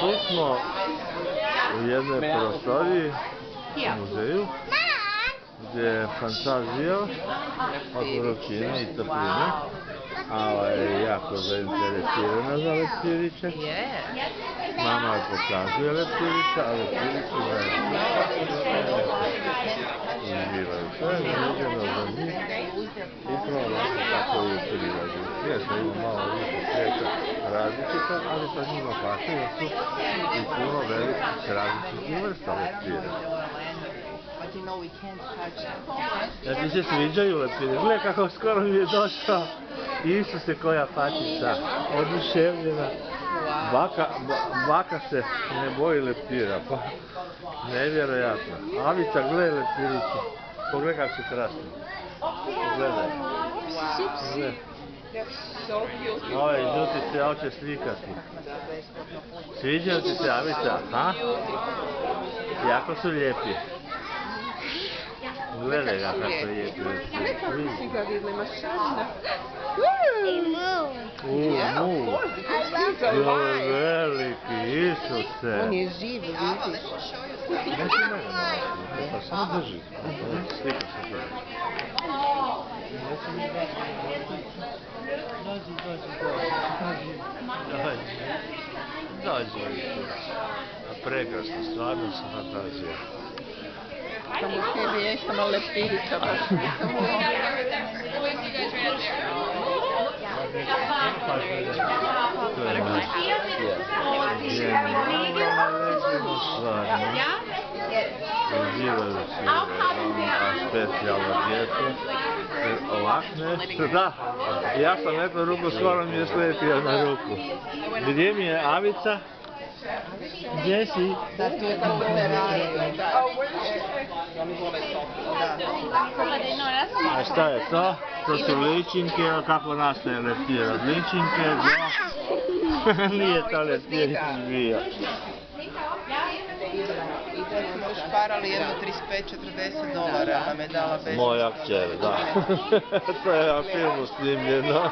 Tu smo u jednoj prostoriji u muzeju gdje je fantazija od Vrućine i Topline, a je jako zainteresirana za leptiriće. Mama je pokazuje leptirića, a leptirići uživaju. To je naređeno za njih i prolako kako je u prirodi. Svijeta ima malo više svijeta različita, ali to njima paše jer su i puno velikih različitih vrsta leptira. Ja ti se sviđaju leptiri. Gledaj kako skoro mi je došao Isuse koja patica, oduševljena. Baka se ne boji leptira, pa nevjerojatno. Avica, gledaj leptiricu, pogledaj kako su krasni. Gledaj. Ove žutice, ja hoće slikati. Sviđaju ti se, Avica, ha? Jako su lijepi. Gledaj ga kako je lijepi. Mu. To je veliki, Isuse. On je živ, vidiš. Neći mene malo, pa samo drži. Slika se to. Dođi. A prekrasno, stvarno su fantazija. Samo tebi je sama leptirica baš. To je uživajući specijalno djeto. Ovak nešto, da. Ja sam eto ruku, skoro mi je sletio na ruku. Gdje mi je Avica? Gdje si? Da, tu je tamo A šta je to? To su ličinke, kako nastaje leptira? Ličinke, nije to leptirić bio. I to smo ušparali jedno $35-40, nam je dala bez. Moja kćer, da. To je na filmu snimljeno.